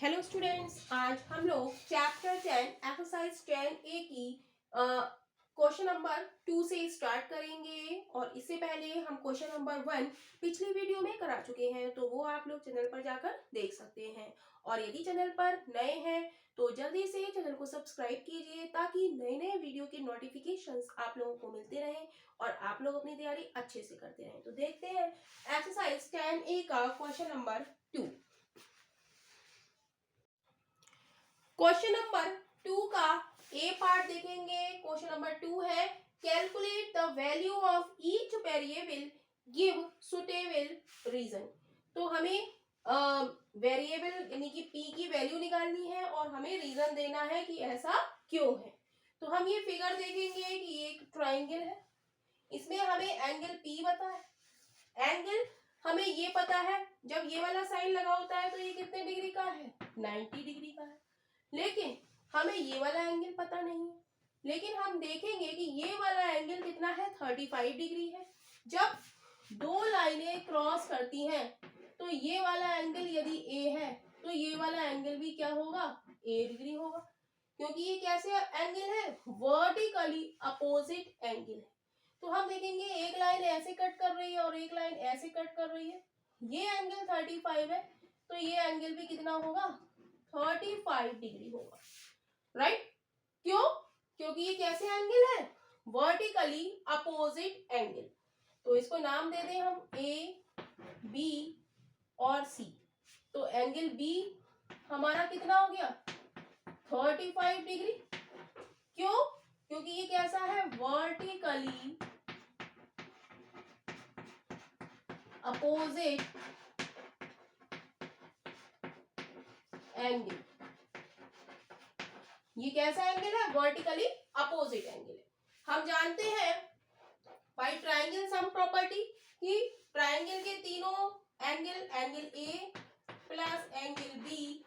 Hello students, आज हम लोग चैप्टर 10 एक्सरसाइज 10A की क्वेश्चन नंबर 2 से स्टार्ट करेंगे। और इससे पहले हम क्वेश्चन नंबर 1 पिछली वीडियो में करा चुके हैं, तो वो आप लोग चैनल पर जाकर देख सकते हैं। और यदि चैनल पर नए हैं तो जल्दी से चैनल को सब्सक्राइब कीजिए ताकि नए नए वीडियो के नोटिफिकेशंस आप लोगों को मिलते रहें और आप लोग अपनी तैयारी अच्छे से करते रहें। तो देखते हैं एक्सरसाइज 10A का क्वेश्चन नंबर 2। क्वेश्चन नंबर 2 का ए पार्ट देखेंगे। क्वेश्चन नंबर 2 है calculate the value of each variable, give suitable reason. तो हमें वेरिएबल यानी कि पी की वैल्यू निकालनी है और हमें रीजन देना है कि ऐसा क्यों है। तो हम ये फिगर देखेंगे कि ये एक ट्राइंगल है, इसमें हमें एंगल पी पता है। एंगल हमें ये पता है, जब ये वाला साइन लगा होता है तो ये कितने डिग्री का है, 90 डिग्री का है। लेकिन हमें ये वाला एंगल पता नहीं है, लेकिन हम देखेंगे कि ये वाला एंगल कितना है, 35 डिग्री है। जब दो लाइनें क्रॉस करती हैं तो ये वाला एंगल यदि ए है तो ये वाला एंगल भी क्या होगा, ए डिग्री होगा, क्योंकि ये कैसे एंगल है, वर्टिकली अपोजिट एंगल है। तो हम देखेंगे एक लाइन ऐसे कट कर रही है और एक लाइन ऐसे कट कर रही है, ये एंगल 35 है तो ये एंगल भी कितना होगा, 35 डिग्री होगा। राइट? क्यों? क्योंकि ये कैसे एंगल है, वर्टिकली अपोजिट एंगल। तो इसको नाम दे दें हम ए, बी और सी। तो एंगल बी हमारा कितना हो गया, 35 डिग्री। क्यों? क्योंकि ये कैसा है, वर्टिकली अपोजिट एंगल। ये कैसा एंगल है, वर्टिकली अपोजिट एंगल है। हम जानते हैं बाय ट्राइंगल सम प्रॉपर्टी कि ट्राइंगल के तीनों angle, angle A plus angle B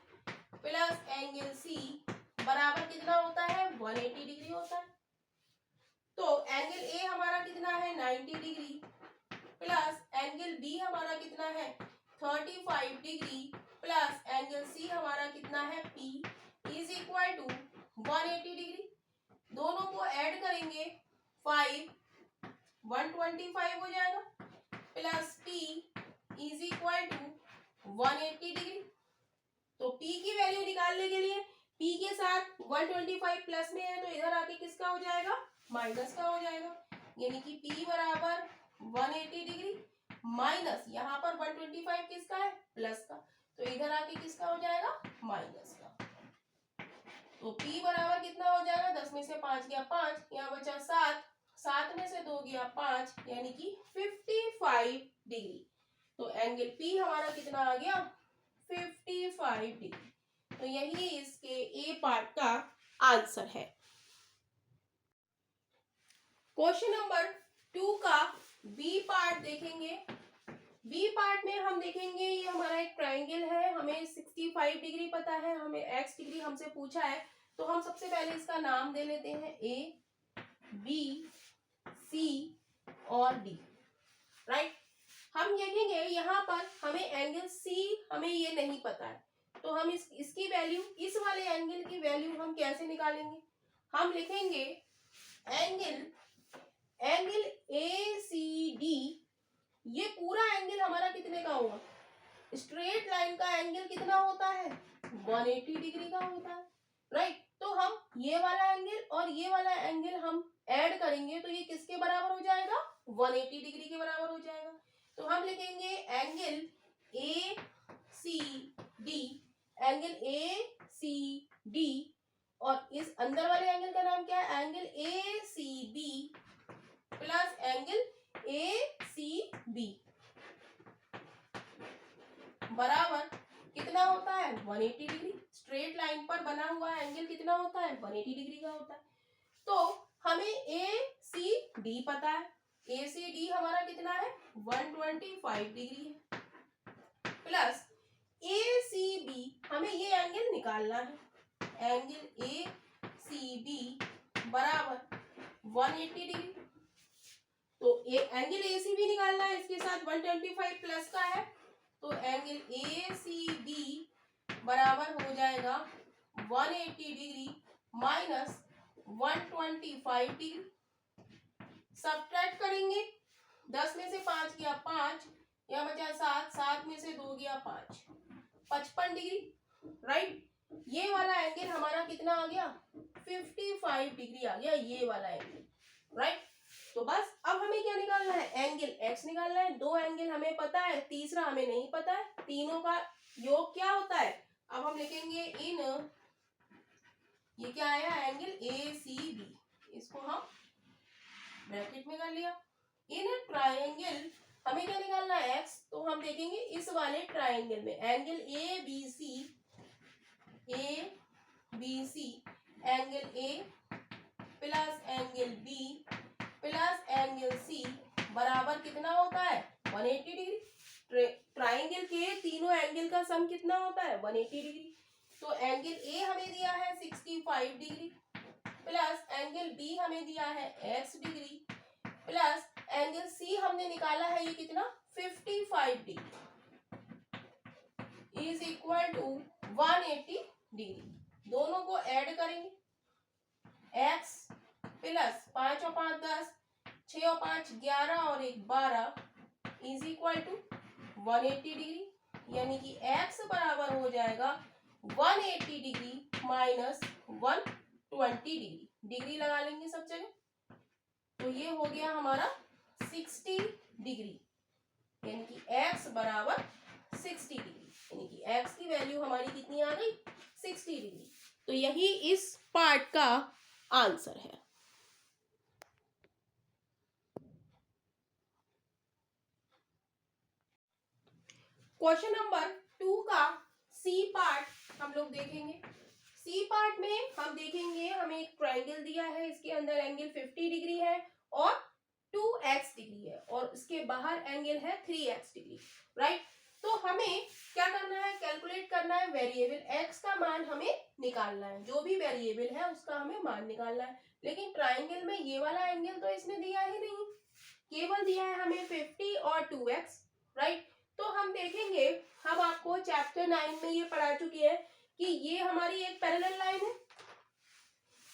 plus angle C बराबर कितना होता है, 180 डिग्री होता है। तो एंगल ए हमारा कितना है, 90 डिग्री प्लस एंगल बी हमारा कितना है, 35 डिग्री प्लस एंगल सी हमारा कितना है, P is equal to 180 degree. दोनों को ऐड करेंगे 5 125 हो जाएगा plus P is equal to 180 degree. तो P की वैल्यू निकालने के लिए P के साथ 125 प्लस में है तो इधर आके किसका हो जाएगा, माइनस का हो जाएगा। यानी कि P बराबर 180 डिग्री माइनस यहाँ पर 125 किसका है, प्लस का, तो इधर आके किसका हो जाएगा, माइनस का। तो P बराबर कितना हो जाएगा, 10 में से 5 गया 5, यहाँ बचा 7, 7 में से 2 गया 5, यानी कि 55 डिग्री। तो एंगल P हमारा कितना आ गया, 55 डिग्री। तो यही इसके ए पार्ट का आंसर है। क्वेश्चन नंबर 2 का बी पार्ट देखेंगे। बी पार्ट में हम देखेंगे ये हमारा एक ट्राइंगल है, हमें 65 डिग्री पता है, हमें x डिग्री हमसे पूछा है। तो हम सबसे पहले इसका नाम दे लेते हैं ए, बी, सी और डी। राइट? हम देखेंगे यहाँ पर हमें एंगल सी, हमें ये नहीं पता है, तो हम इसकी वैल्यू, इस वाले एंगल की वैल्यू हम कैसे निकालेंगे। हम लिखेंगे एंगल ए सी डी, ये पूरा एंगल हमारा कितने का होगा, स्ट्रेट लाइन का एंगल कितना होता है, 180 डिग्री का होता है। राइट? तो हम ये वाला एंगल और ये वाला एंगल हम ऐड करेंगे तो ये किसके बराबर हो जाएगा, 180 डिग्री के बराबर हो जाएगा। तो हम लिखेंगे angle A C D, angle A C D, और इस अंदर वाले एंगल का नाम क्या है, angle A C B plus angle A C B बराबर कितना होता है, 180 डिग्री। स्ट्रेट लाइन पर बना हुआ एंगल कितना होता है, 180 डिग्री का होता है। तो हमें ए सी डी पता है, ए सी डी हमारा कितना है, 125 डिग्री है, प्लस ए सी बी हमें ये एंगल निकालना है, एंगल ए सी बी बराबर 180 डिग्री। तो एंगल ए सी बी निकालना है, इसके साथ 125 प्लस का है, तो एंगल ए सी बी बराबर हो जाएगा 180 डिग्री माइनस 125 डिग्री। सब्ट्रैक्ट करेंगे, 10 में से 5 गया 5, या बचा 7, 7 में से 2 गया 5, 55 डिग्री। राइट, ये वाला एंगल हमारा कितना आ गया, 55 डिग्री आ गया ये वाला एंगल। राइट, तो बस अब हमें क्या निकालना है, एंगल एक्स निकालना है। दो एंगल हमें पता है, तीसरा हमें नहीं पता है, तीनों का योग क्या होता है। अब हम लिखेंगे इन, ये क्या आया, एंगल ए सी बी, इसको हम ब्रैकेट में कर लिया। इन ट्रायंगल हमें क्या निकालना है, एक्स, तो हम देखेंगे इस वाले ट्रायंगल में angle A B C, angle A plus angle B plus angle C बराबर कितना होता है, 180 डिग्री। ट्रायंगल के तीनों एंगल का सम कितना होता है, 180 डिग्री। तो एंगल ए हमें दिया है 65 डिग्री प्लस एंगल बी हमें दिया है x degree plus angle C हमने निकाला है ये कितना, 55 degree is equal to 180 degree. दोनों को ऐड करेंगे, x प्लस 5 और 5 10, 6 और 5 11 और 1 12 इज इक्वल टू 180 डिग्री, यानी कि x बराबर हो जाएगा 180 डिग्री माइनस 120 डिग्री। डिग्री लगा लेंगे सब जगह, तो ये हो गया हमारा 60 डिग्री, यानी कि x बराबर 60 डिग्री, यानी कि x की वैल्यू हमारी कितनी आ गई, 60 डिग्री। तो यही इस पार्ट का आंसर है। क्वेश्चन नंबर 2 का सी पार्ट हम लोग देखेंगे। सी पार्ट में हम देखेंगे, हमें एक ट्रायंगल दिया है, इसके अंदर एंगल 50 डिग्री है और 2x डिग्री है और इसके बाहर एंगल है 3x डिग्री। राइट, तो हमें क्या करना है, कैलकुलेट करना है वेरिएबल x का मान हमें निकालना है। जो भी वेरिएबल है उसका हमें मान निकालना है। लेकिन ट्रायंगल में ये वाला एंगल तो इसने दिया ही नहीं, केवल दिया है हमें 50 और 2x। राइट, तो हम देखेंगे, हम आपको चैप्टर 9 में ये पढ़ा चुके हैं कि ये हमारी एक पैरेलल लाइन है,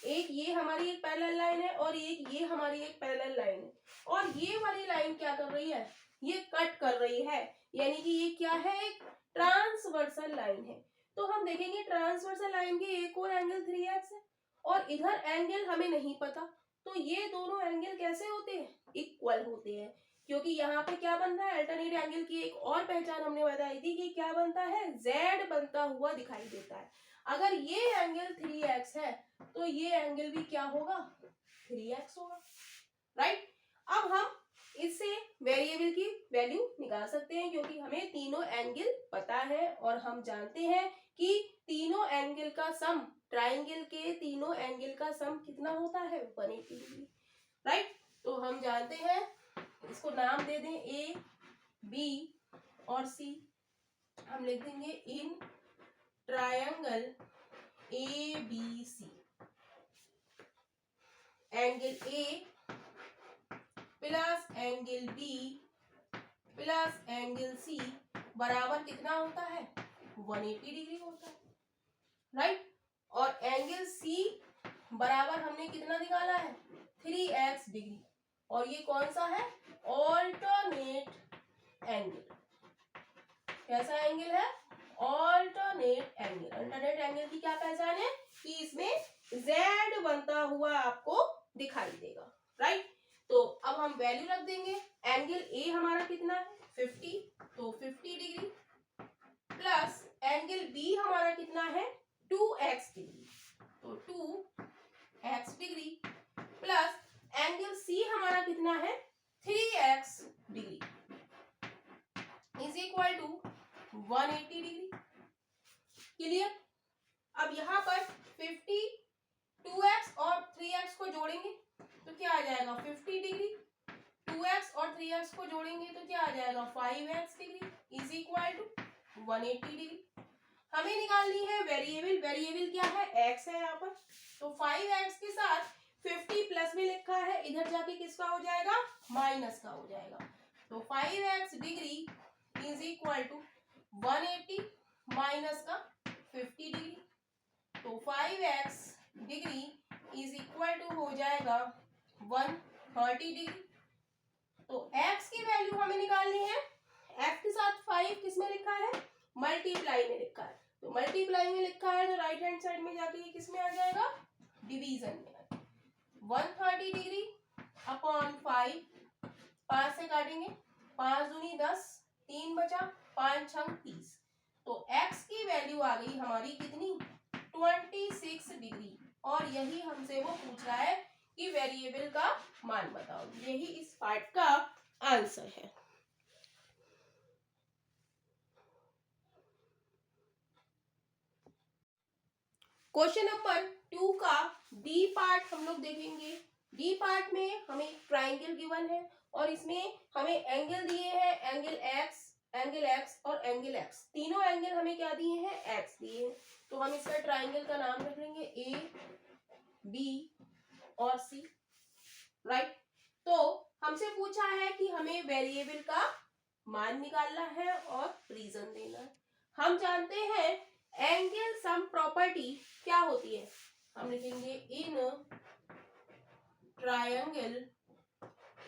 एक ये हमारी एक पैरेलल लाइन है और एक ये हमारी एक पैरेलल लाइन है, और ये वाली लाइन क्या कर रही है, ये कट कर रही है, यानी कि ये क्या है, एक ट्रांसवर्सल लाइन है। तो हम देखेंगे ट्रांसवर्सल लाइन के एक और एंगल 3x है और इधर एंगल हमें नहीं पता, तो ये दोनों एंगल कैसे होते हैं, इक्वल होते हैं। क्योंकि यहाँ पे क्या बनता है, अल्टरनेट एंगल की एक और पहचान हमने बताई थी कि क्या बनता है, z बनता हुआ दिखाई देता है। अगर ये एंगल 3x है तो ये एंगल भी क्या होगा, 3x होगा। राइट, अब हम इससे वेरिएबल की वैल्यू निकाल सकते हैं, क्योंकि हमें तीनों एंगल पता है और हम जानते हैं कि तीनों एंगल का सम, ट्रायंगल के तीनों एंगल का सम कितना होता है, 180 डिग्री। राइट, तो हम जानते हैं, इसको नाम दे दें ए बी और सी। हम लिख देंगे in triangle A B C, angle A plus angle B plus angle C बराबर कितना होता है, 180 डिग्री होता है। राइट, और एंगल सी बराबर हमने कितना निकाला है, 3x डिग्री, और ये कौन सा है, ऑल्टरनेट एंगल। कैसा एंगल है, ऑल्टरनेट एंगल। अल्टरनेट एंगल की क्या पहचान है कि इसमें z बनता हुआ आपको दिखाई देगा। राइट, तो अब हम वैल्यू रख देंगे, एंगल ए हमारा कितना है, 50, तो 50 डिग्री प्लस एंगल बी हमारा कितना है, 2x डिग्री, तो 2x डिग्री प्लस एंगल सी हमारा कितना है, 3x degree is equal to 180 degree. Clear, अब यहाँ पर 50, 2x और 3x को जोड़ेंगे तो क्या आ जाएगा, 50 डिग्री, 2x और 3x को जोड़ेंगे तो क्या आ जाएगा, 5x degree is equal to 180 degree. हमें निकालनी है वेरिएबल, वेरिएबल क्या है, x है यहाँ पर, तो 5x के साथ 50 प्लस में लिखा है, इधर जाके किसका हो जाएगा, माइनस का हो जाएगा, तो 5x degree is equal to 180 minus का 50 डिग्री। तो 5x degree is equal to हो जाएगा 130 डिग्री। तो x की वैल्यू हमें निकालनी है। f के साथ 5 किस में लिखा है, मल्टीप्लाई में लिखा है। तो मल्टीप्लाई में लिखा है तो राइट हैंड साइड में जाके ये किस में आ जाएगा, डिवीजन में। 130 डिग्री अपॉन 5, 5 से काटेंगे, 5 दूनी 10, 3 बचा, 5 छंग 30। तो x की वैल्यू आ गई हमारी कितनी, 26 डिग्री। और यही हमसे वो पूछ रहा है कि वेरिएबल का मान बताओ। यही इस पार्ट का आंसर है। क्वेश्चन नंबर 2 का डी पार्ट हम लोग देखेंगे। डी पार्ट में हमें ट्राइंगल गिवन है और इसमें हमें एंगल दिए हैं, एंगल एक्स और एंगल एक्स। तीनों एंगल हमें क्या दिए हैं, एक्स दिए हैं। तो हम इसका ट्राइंगल का नाम रख लेंगे ए, बी और सी, राइट। तो हमसे पूछा है कि हमें वेरिएबल का मान निकालना है और रीजन देना है। हम जानते हैं एंगल सम प्रॉपर्टी क्या होती है। हम लिखेंगे in triangle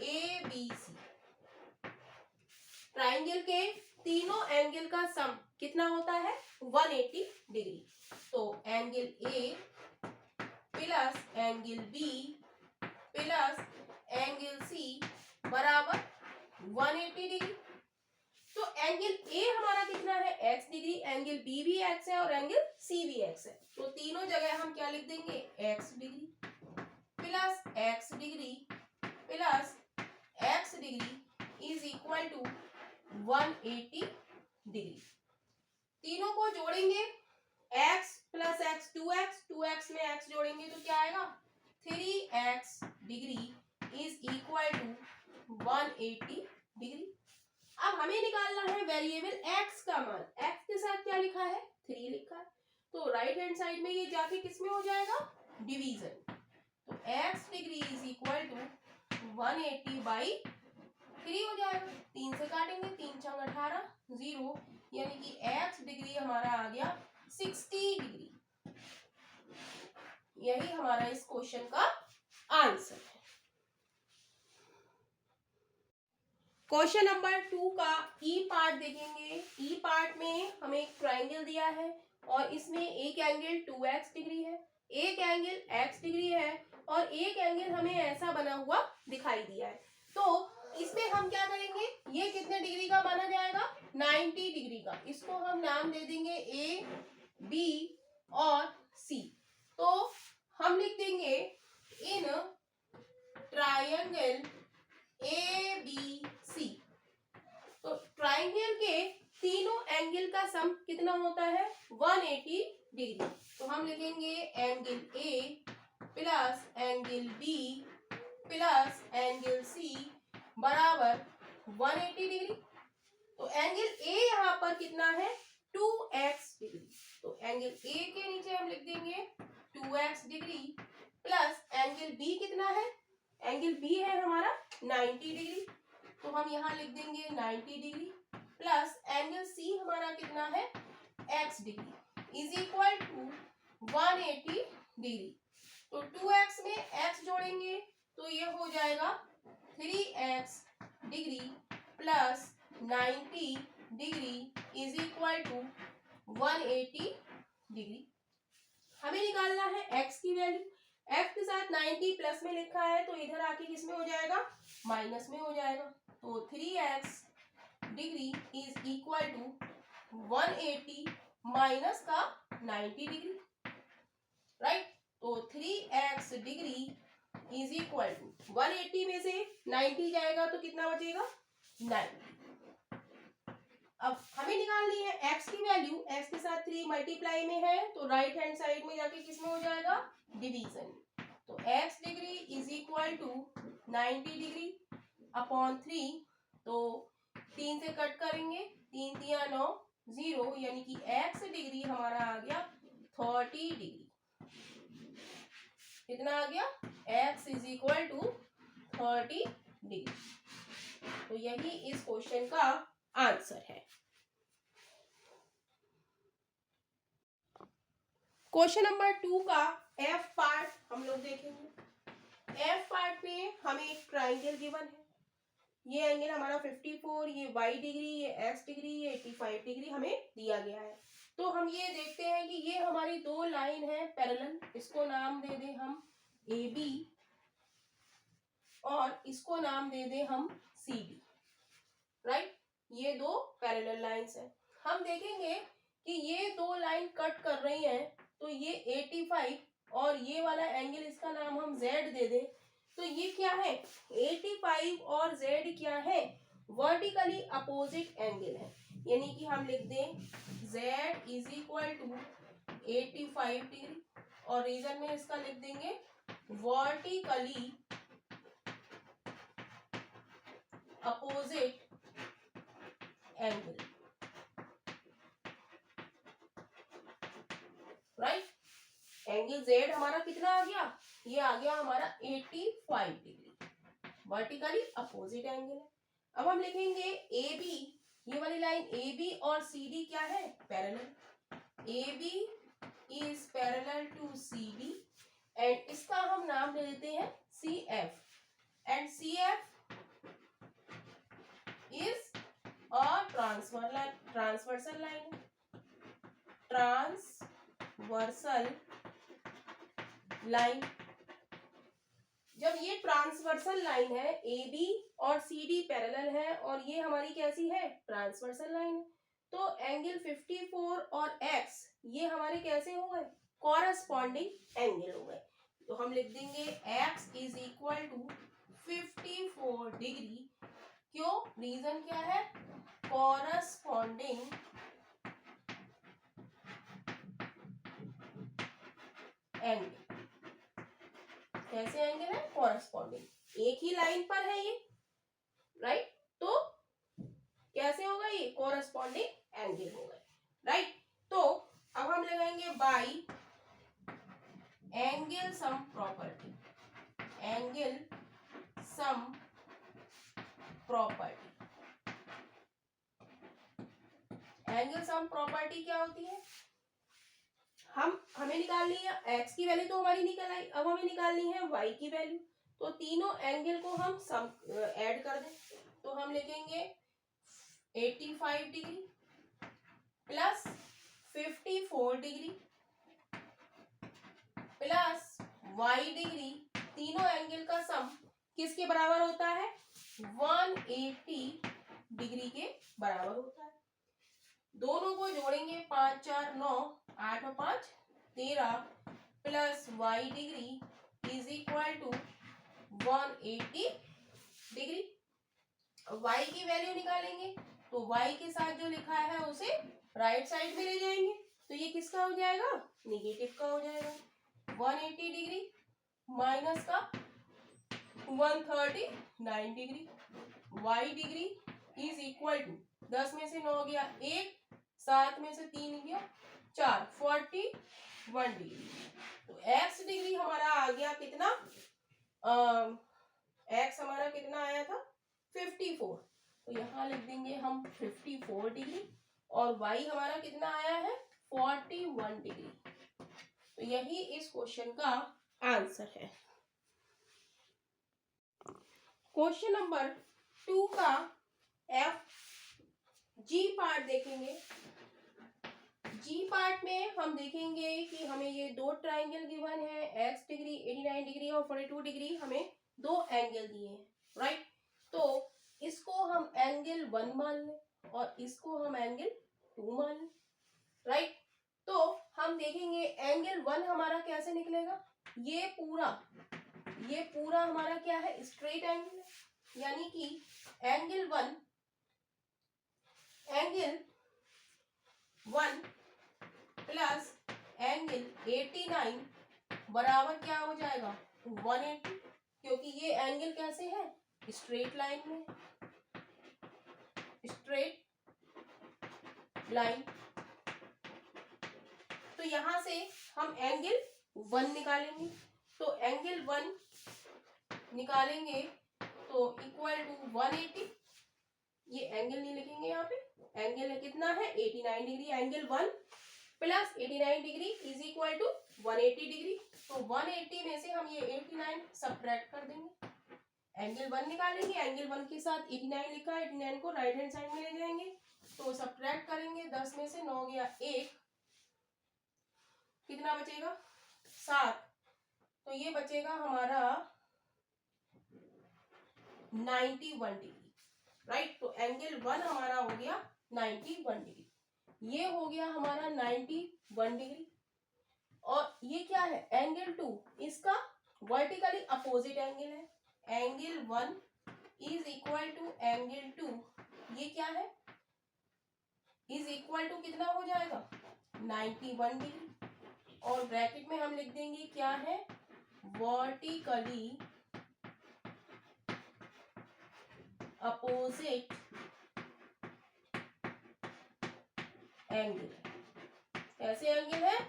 A B C, triangle के तीनों एंगल का सम कितना होता है, 180 डिग्री। तो angle A plus angle B plus angle C बराबर 180 डिग्री। तो एंगल ए हमारा कितना है, x डिग्री, एंगल बी भी x है और एंगल सी भी x है। तो तीनों जगह हम क्या लिख देंगे, x degree plus x degree plus x degree is equal to 180 degree. तीनों को जोड़ेंगे, x plus x 2x, 2x में x जोड़ेंगे तो क्या आएगा, 3x degree is equal to 180 degree. अब हमें निकालना है वेरिएबल x का मान। x के साथ क्या लिखा है, 3 लिखा है। तो राइट हैंड साइड में ये जाके किस में हो जाएगा, डिवीजन। तो x degree is equal to 180 by 3 हो जाएगा। 3 से काटेंगे, 3 छंग 18, 0, यानी कि x डिग्री हमारा आ गया 60 डिग्री। यही हमारा इस क्वेश्चन का आंसर है। क्वेश्चन नंबर 2 का ई पार्ट देखेंगे। ई पार्ट में हमें एक ट्राइंगल दिया है और इसमें एक एंगल 2x डिग्री है, एक एंगल x डिग्री है और एक एंगल हमें ऐसा बना हुआ दिखाई दिया है। तो इसमें हम क्या करेंगे, ये कितने डिग्री का माना जाएगा, 90 डिग्री का। इसको हम नाम दे देंगे ए, बी और सी। तो हम लिख देंगे इन ट्राइंगल ए बी सी। तो ट्राइंगल के तीनों एंगल का सम कितना होता है, 180 डिग्री। तो हम लिखेंगे angle A plus angle B plus angle C बराबर 180 डिग्री। तो एंगल ए यहाँ पर कितना है, 2x डिग्री। तो एंगल ए के नीचे हम लिख देंगे 2x degree plus angle B कितना है, एंगल बी है हमारा 90 डिग्री। तो हम यहाँ लिख देंगे 90 डिग्री प्लस एंगल सी हमारा कितना है, x degree is equal to 180 degree. तो 2x में x जोड़ेंगे तो ये हो जाएगा 3x degree plus 90 degree is equal to 180 degree. हमें निकालना है x की वैल्यू। x के साथ 90 प्लस में लिखा है तो इधर आके किस में हो जाएगा, माइनस में हो जाएगा। तो 3x degree is equal to 180 minus का 90 डिग्री, राइट। तो 3x degree is equal to 180 में से 90 जाएगा तो कितना बचेगा, 90। अब हमें निकालनी है x की वैल्यू। x के साथ 3 मल्टीप्लाई में है तो राइट हैंड साइड में जाके किस में हो जाएगा, डिवीजन। तो x degree is equal to 90 degree upon 3। तो 3 से कट करेंगे, 3 3 9, 0, यानी कि x डिग्री हमारा आ गया 30 डिग्री। कितना आ गया, x is equal to 30 degree. तो यही इस क्वेश्चन का आंसर है। क्वेश्चन नंबर 2 का एफ पार्ट हम लोग देखेंगे। एफ पार्ट में हमें एक ट्राइंगल गिवन है। ये एंगल हमारा 54, ये y डिग्री, ये x डिग्री, ये 85 डिग्री हमें दिया गया है। तो हम ये देखते हैं कि ये हमारी दो लाइन है पैरेलल, इसको नाम दे दें हम AB और इसको नाम दे दें हम CD, राइट। ये दो पैरेलल लाइंस हैं। हम देखेंगे कि ये दो लाइन कट कर रही हैं, तो ये 85 और ये वाला एंगल इसका नाम हम Z दे दें, तो ये क्या है 85 और Z क्या है वर्टिकली अपोजिट एंगल है। यानी कि हम लिख दें Z is equal to 85 degree और रीजन में इसका लिख देंगे vertically opposite angle, right. Angle Z हमारा कितना आ गया, ये आ गया हमारा 85 डिग्री, वर्टिकली अपोजिट एंगल है। अब हम लिखेंगे AB, ये वाली लाइन AB और CD क्या है parallel. AB is parallel to CD and इसका हम नाम दे देते हैं CF and CF is a transversal line, transversal line. जब ये ट्रांसवर्सल लाइन है, AB और CD पैरेलल है और ये हमारी कैसी है ट्रांसवर्सल लाइन है, तो एंगल 54 और X ये हमारे कैसे हो गए कॉरस्पॉन्डिंग एंगल हो गए। तो हम लिख देंगे X is equal to 54 degree. क्यों, रीजन क्या है कॉरस्पॉन्डिंग एंगल। कैसे एंगल है कॉरस्पॉन्डिंग, एक ही लाइन पर है ये, राइट। तो कैसे होगा ये कॉरस्पॉन्डिंग एंगल होगा, राइट। तो अब हम लगाएंगे by angle sum property, angle sum property. Angle sum property क्या होती है, हमें निकालनी है x की वैल्यू तो हमारी निकल आई, अब हमें निकालनी है y की वैल्यू। तो तीनों एंगल को हम सम ऐड कर दें, तो हम लिखेंगे 85 degree plus 54 degree plus y degree, तीनों एंगल का सम किसके बराबर होता है 180 डिग्री के बराबर होता है। दोनों को जोड़ेंगे 5 4 9 8 और 5 13 plus y degree is equal to 180 degree. y की वैल्यू निकालेंगे तो y के साथ जो लिखा है उसे राइट साइड में ले जाएंगे, तो ये किसका हो जाएगा निगेटिव का हो जाएगा। 180 डिग्री माइनस का 139 degree, y degree is equal to 10 में से 9 गया 1, 7 में से 3 गया 4, 41 डिग्री। तो x डिग्री हमारा आ गया कितना, x हमारा कितना आया था 54, तो यहाँ लिख देंगे हम 54 डिग्री और y हमारा कितना आया है 41 डिग्री। तो यही इस क्वेश्चन का आंसर है। क्वेश्चन नंबर 2 का जी पार्ट देखेंगे। जी पार्ट में हम देखेंगे कि हमें ये दो ट्राइंगल गिवन है, x डिग्री 89 डिग्री और 42 डिग्री, हमें दो एंगल दिए हैं, राइट। तो इसको हम एंगल 1 मान लें और इसको हम एंगल 2 मान लें, राइट। तो हम देखेंगे एंगल 1 हमारा कैसे निकलेगा, ये पूरा हमारा क्या है स्ट्रेट एंगल है, यानी कि एंगल 1 प्लस एंगल 89 बराबर क्या हो जाएगा 180, क्योंकि ये एंगल कैसे है स्ट्रेट लाइन में, स्ट्रेट लाइन। तो यहां से हम एंगल 1 निकालेंगे, तो एंगल 1 निकालेंगे तो इक्वल टू 180, ये एंगल नहीं लिखेंगे यहाँ पे, एंगल कितना है 89 degree angle 1 plus 89 degree is equal to 180 degree. तो 180 में से हम ये 89 सब्ट्रैक्ट कर देंगे, एंगल 1 निकालेंगे, एंगल 1 के साथ 89 लिखा है, 89 को राइट हैंड साइड में ले जाएंगे, तो सब्ट्रैक्ट करेंगे, 10 में से 9 गया 1, कितना बचेगा 7, तो ये बचेगा हमारा 91 डिग्री, राइट। तो एंगल 1 हमारा हो गया 91 डिग्री, ये हो गया हमारा 91 डिग्री। और ये क्या है एंगल 2, इसका वर्टिकली अपोजिट एंगल है, angle 1 is equal to angle 2, ये क्या है इज इक्वल टू कितना हो जाएगा 91 डिग्री, और ब्रैकेट में हम लिख देंगे क्या है वर्टिकली अपोजिट एंगल। कैसे एंगल है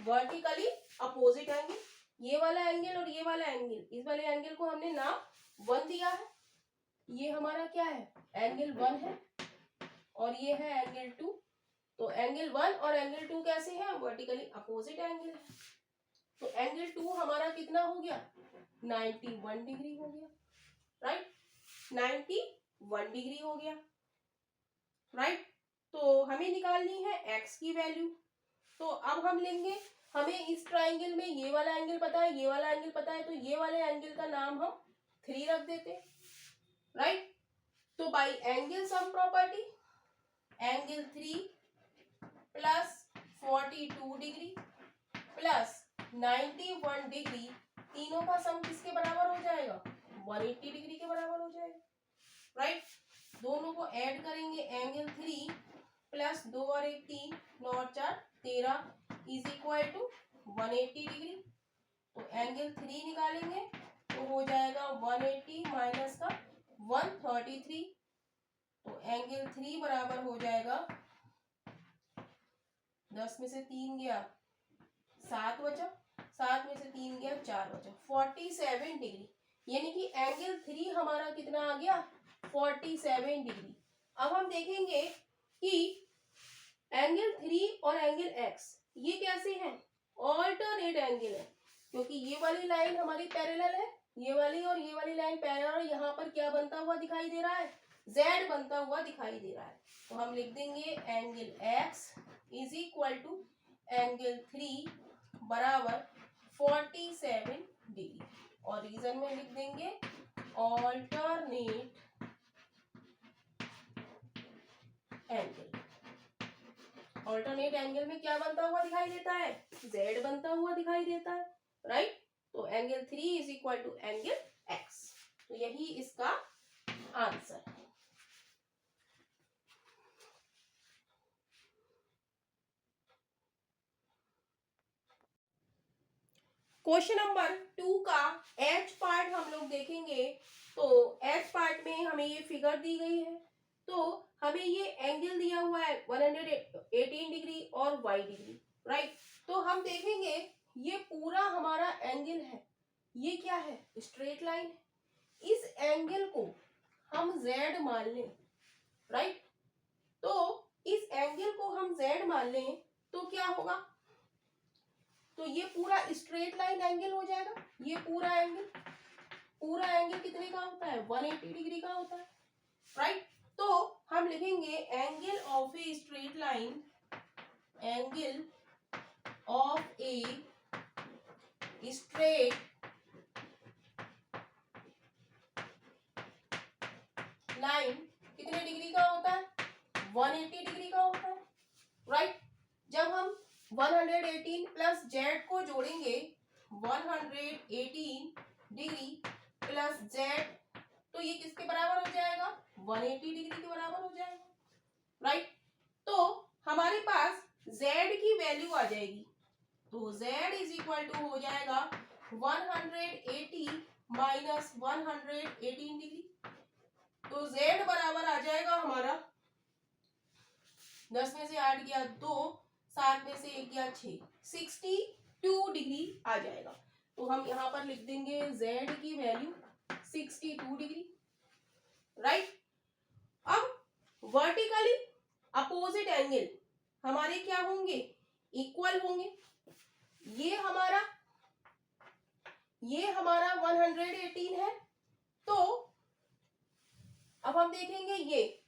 वर्टिकली अपोजिट एंगल, ये वाला एंगल और ये वाला एंगल, इस वाले एंगल को हमने नाम 1 दिया है, ये हमारा क्या है एंगल 1 है और ये है एंगल 2। तो एंगल 1 और एंगल 2 कैसे हैं वर्टिकली अपोजिट एंगल है। तो एंगल 2 हमारा कितना हो गया 91 डिग्री हो गया, राइट, 91 डिग्री हो गया, राइट। तो हमें निकालनी है x की वैल्यू। तो अब हम लेंगे, हमें इस ट्राइंगल में ये वाला एंगल पता है, ये वाला एंगल पता है, तो ये वाले एंगल का नाम हम 3 रख देते, राइट। तो bye angle sum property angle 3 plus 42 degree plus 91 degree, तीनों का सम किसके बराबर हो जाएगा 180 डिग्री के बराबर हो जाएगा, राइट। दोनों को ऐड करेंगे, एंगल 3 प्लस 2 और 1 3, 9 और 4 13 इज इक्वल टू 180 डिग्री। तो एंगल 3 निकालेंगे तो हो जाएगा 180 माइनस का 133, तो एंगल 3 बराबर हो जाएगा 10 में से 3 गया 7 बचा, 7 में से 3 गया 4 बचा, 47 डिग्री, यानी कि एंगल 3 हमारा कितना आ गया 47 डिग्री। अब हम देखेंगे कि एंगल 3 और एंगल x ये कैसे हैं ऑल्टरनेट एंगल है, क्योंकि ये वाली लाइन हमारी पैरेलल है, ये वाली और ये वाली लाइन पैरेलल, यहाँ पर क्या बनता हुआ दिखाई दे रहा है z बनता हुआ दिखाई दे रहा है। तो हम लिख देंगे angle x is equal to angle 3 बराबर 47 डिग्री, और रीजन में लिख देंगे ऑल्टरनेट एंगल। ऑल्टरनेट एंगल में क्या बनता हुआ दिखाई देता है z बनता हुआ दिखाई देता है, राइट। तो angle 3 is equal to angle x, तो यही इसका आंसर है। क्वेश्चन नंबर 2 का एच पार्ट हम लोग देखेंगे। तो एच पार्ट में हमें ये फिगर दी गई है, तो हमें ये एंगल दिया हुआ है 118 डिग्री और y डिग्री, राइट। तो हम देखेंगे ये पूरा हमारा एंगल है, ये क्या है स्ट्रेट लाइन है, इस एंगल को हम z मान लें, राइट। तो इस एंगल को हम z मान लें तो क्या होगा, तो ये पूरा स्ट्रेट लाइन एंगल हो जाएगा, ये पूरा एंगल कितने का होता है 180 डिग्री का होता है, राइट। तो हम लिखेंगे angle of a straight line, angle of a straight line कितने डिग्री का होता है 180 डिग्री का होता है, राइट। जब हम 118 प्लस z को जोड़ेंगे 118 डिग्री प्लस z, तो ये किसके बराबर हो जाएगा 180 डिग्री के बराबर हो जाएगा, राइट। तो हमारे पास z की वैल्यू आ जाएगी, तो z इज इक्वल टू हो जाएगा 180 माइनस 118 डिग्री, तो z बराबर आ जाएगा हमारा 10 में से 8 गया 2, 7 में से 1 गया 6, 62 डिग्री आ जाएगा। तो हम यहाँ पर लिख देंगे z की वैल्यू 62 डिग्री, राइट। अब वर्टिकली अपोजिट एंगल हमारे क्या होंगे, इक्वल होंगे। ये हमारा 118 है। तो अब हम देखेंगे ये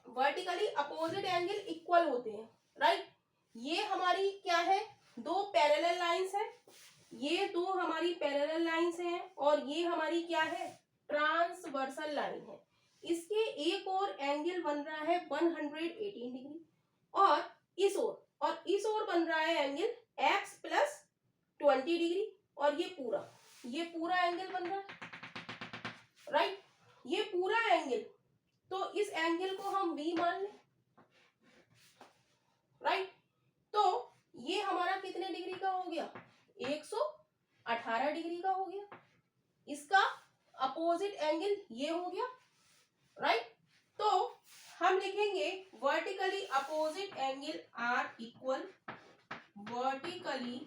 वर्टिकली अपोजिट एंगल इक्वल होते हैं, राइट। ये हमारी क्या है, दो पैरेलल लाइंस है, ये दो हमारी पैरेलल लाइंस हैं और ये हमारी क्या है, ट्रांसवर्सल लाइन है। इसके एक और एंगल बन रहा है 118 डिग्री और इस ओर बन रहा है एंगल x प्लस 20 डिग्री और ये पूरा एंगल बन रहा है, राइट। ये पूरा एंगल, तो इस एंगल को हम v मान लें, राइट। तो ये हमारा कितने डिग्री का हो गया, 118 डिग्री का हो गया। इसका अपोजिट एंगल ये हो गया, राइट। तो हम लिखेंगे vertically opposite angle are equal, vertically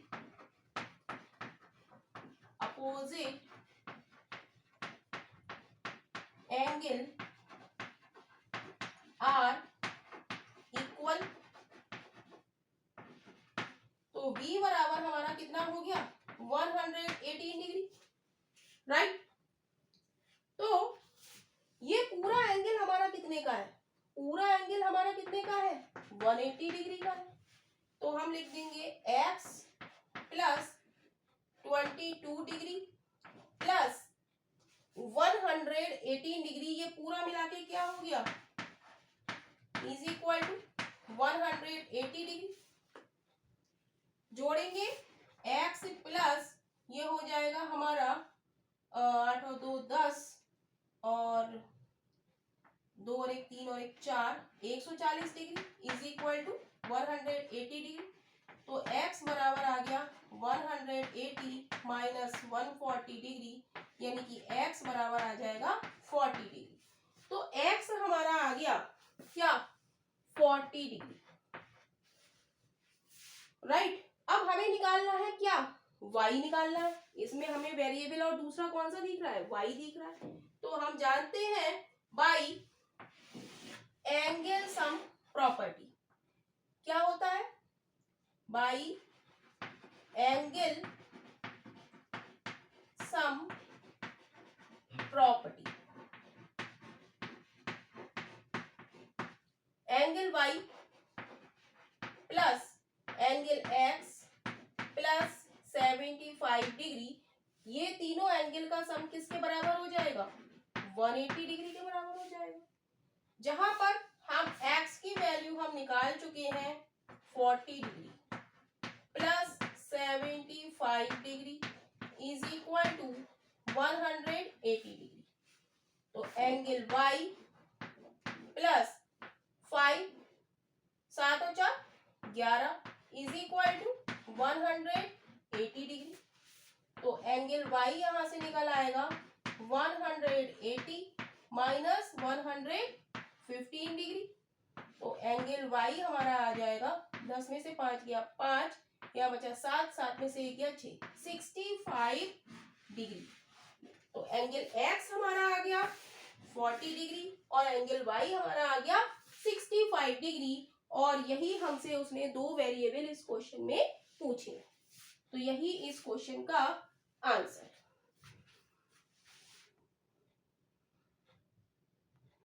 opposite angle are equal, तो V बराबर हमारा कितना हो गया, 118 डिग्री, राइट। तो ये पूरा एंगल हमारा कितने का है, पूरा एंगल हमारा कितने का है, 180 डिग्री का है। तो हम लिख देंगे x plus 22 degree plus 118 degree, ये पूरा मिला के क्या हो गया, इज इक्वल टू 180 डिग्री। जोड़ेंगे x प्लस ये हो जाएगा हमारा 8 और 2 10 और 2 और 1 3 और 1 4, 140 degree is equal to 180 degree. तो x बराबर आ गया 180 माइनस 140 डिग्री, यानी कि x बराबर आ जाएगा 40 डिग्री। तो x हमारा आ गया क्या, 40 डिग्री, राइट। अब हमें निकालना है क्या, y निकालना है। इसमें हमें वेरिएबल और दूसरा कौन सा दिख रहा है, y दिख रहा है। तो हम जानते हैं बाय एंगल सम प्रॉपर्टी, क्या होता है, bye angle sum property, angle y plus angle x plus 75 degree, ये तीनों एंगल का सम किसके बराबर हो जाएगा, 180 डिग्री के बराबर हो जाएगा। जहां पर हम x की वैल्यू हम निकाल चुके हैं 40 degree plus 75 degree is equal to 180 degree. तो एंगल y प्लस 5 7 और 4 11 इज इक्वल टू 180 डिग्री। तो एंगल y यहां से निकल आएगा 180 माइनस 115 डिग्री। तो एंगल y हमारा आ जाएगा, 10 में से 5 गया 5, यहाँ बचा 7, 7 में से 1 गया 6, 65 डिग्री। तो एंगल x हमारा आ गया 40 डिग्री और एंगल y हमारा आ गया 65 डिग्री। और यही हमसे उसने दो वेरिएबल इस क्वेश्चन में पूछे, तो यही इस क्वेश्चन का आंसर।